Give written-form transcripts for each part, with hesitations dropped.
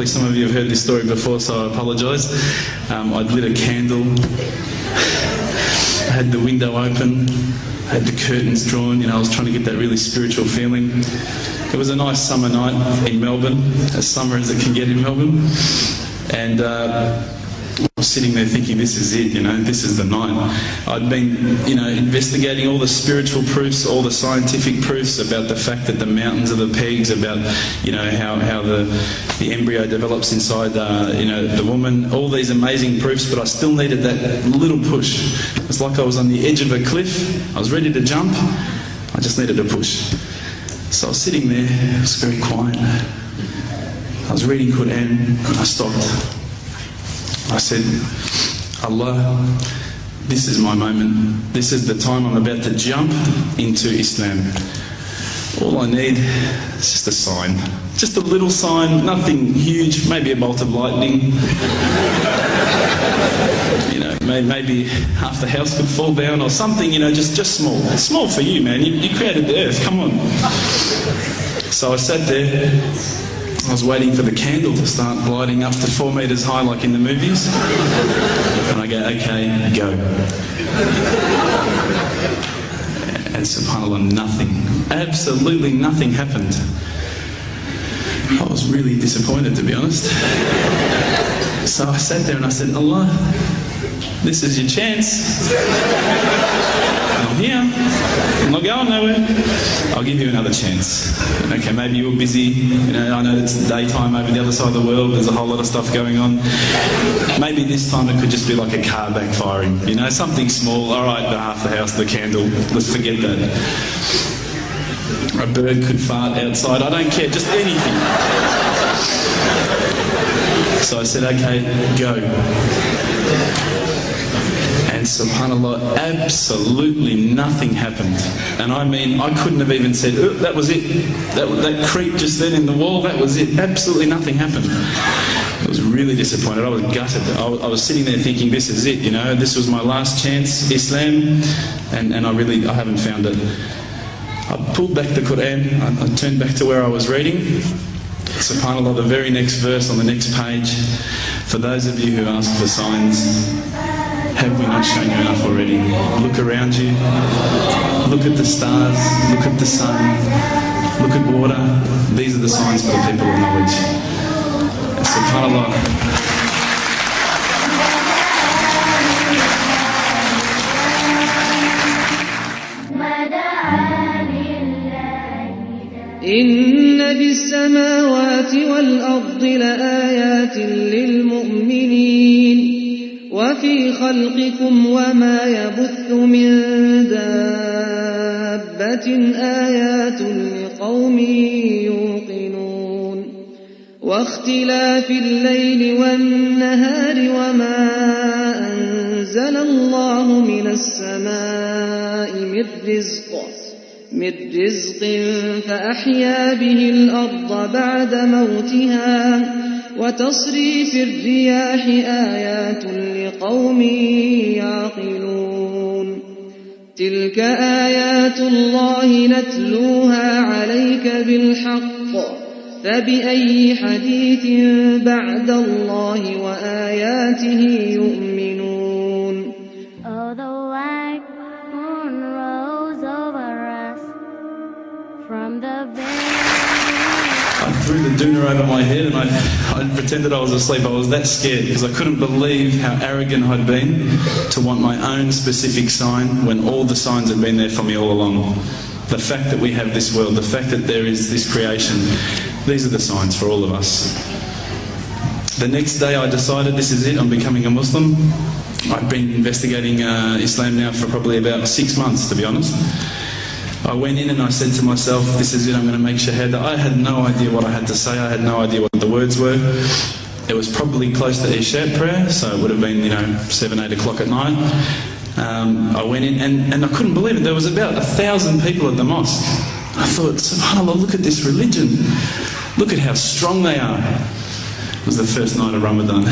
Some of you have heard this story before, so I apologise. I'd lit a candle, I had the window open, I had the curtains drawn, I was trying to get that really spiritual feeling. It was a nice summer night in Melbourne, as summer as it can get in Melbourne, and I was sitting there thinking, this is it, this is the night. I'd been, investigating all the spiritual proofs, all the scientific proofs about the fact that the mountains are the pegs, about, how the embryo develops inside, the woman, all these amazing proofs, but I still needed that little push. It's like I was on the edge of a cliff, I was ready to jump, I just needed a push. So I was sitting there, it was very quiet. I was reading Quran, and I stopped. I said, Allah, this is my moment. This is the time I'm about to jump into Islam. All I need is just a sign. Just a little sign, nothing huge, maybe a bolt of lightning. Maybe half the house could fall down or something, just small. It's small for you, man. You created the earth, come on. So I sat there. I was waiting for the candle to start gliding up to 4 metres high like in the movies. And I go, okay, go. And subhanAllah, nothing. Absolutely nothing happened. I was really disappointed, to be honest. So I sat there and I said, Allah, this is your chance. I'm here. I'm not going nowhere. I'll give you another chance. Okay, maybe you're busy. I know it's daytime over the other side of the world. There's a whole lot of stuff going on. Maybe this time it could just be like a car backfiring. Something small. All right, half the house, the candle. Let's forget that. A bird could fart outside. I don't care. Just anything. So I said, okay, go. And subhanAllah, absolutely nothing happened. And I mean, I couldn't have even said, oh, that was it. That creep just then in the wall, that was it. Absolutely nothing happened. I was really disappointed. I was gutted. I was sitting there thinking, this is it, this was my last chance, Islam, and I haven't found it. I pulled back the Quran, I turned back to where I was reading. SubhanAllah, the very next verse on the next page, for those of you who ask for signs, have we not shown you enough already? Look around you, look at the stars, look at the sun, look at water. These are the signs for the people of knowledge. SubhanAllah. إن في السماوات والأرض لآيات للمؤمنين وفي خلقكم وما يبث من دابة آيات لقوم يوقنون واختلاف الليل والنهار وما أنزل الله من السماء من رزق فأحيا به الأرض بعد موتها وتصريف الرياح آيات لقوم يعقلون تلك آيات الله نتلوها عليك بالحق فبأي حديث بعد الله وآياته يؤمنون. Although I moon rose over us from the I threw the doona over my head and I pretended I was asleep. I was that scared because I couldn't believe how arrogant I'd been to want my own specific sign when all the signs had been there for me all along. The fact that we have this world, the fact that there is this creation, these are the signs for all of us. The next day I decided this is it, I'm becoming a Muslim. I've been investigating Islam now for probably about 6 months, to be honest. I went in and I said to myself, this is it, I'm going to make shahada. I had no idea what I had to say, I had no idea what the words were. It was probably close to Isha prayer, so it would have been, 7, 8 o'clock at night. I went in and I couldn't believe it, there was about 1,000 people at the mosque. I thought, subhanAllah, look at this religion. Look at how strong they are. It was the first night of Ramadan.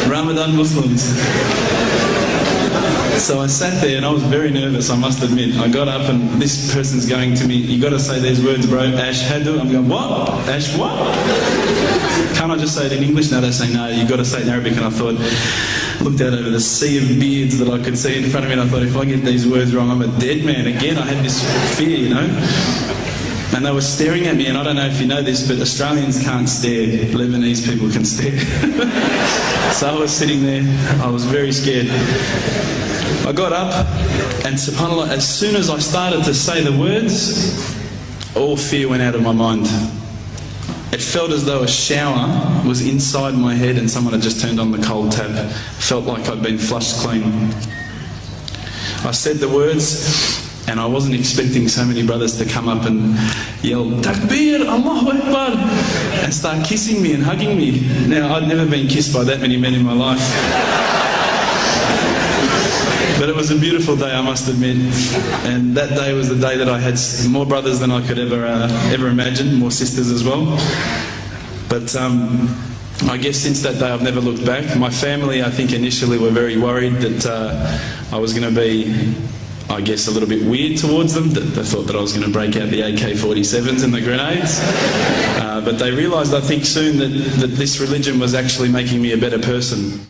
Ramadan Muslims. So I sat there and I was very nervous, I must admit. I got up and this person's going to me, you got to say these words, bro, ashhadu. I'm going, what? Ash what? Can't I just say it in English? No, they say, no, you got to say it in Arabic. And I thought, looked out over the sea of beards that I could see in front of me, and I thought, if I get these words wrong, I'm a dead man again. I had this fear, you know. And they were staring at me, and I don't know if you know this, but Australians can't stare. Lebanese people can stare. So I was sitting there, I was very scared. I got up, and subhanAllah, as soon as I started to say the words, all fear went out of my mind. It felt as though a shower was inside my head and someone had just turned on the cold tap. Felt like I'd been flushed clean. I said the words, and I wasn't expecting so many brothers to come up and yell, Takbir, Allahu Akbar, and start kissing me and hugging me. Now, I'd never been kissed by that many men in my life. But it was a beautiful day, I must admit. And that day was the day that I had more brothers than I could ever imagine, more sisters as well. But I guess since that day I've never looked back. My family, I think initially were very worried that I was going to be, I guess, a little bit weird towards them. They thought that I was going to break out the AK-47s and the grenades. But they realised, I think, soon that this religion was actually making me a better person.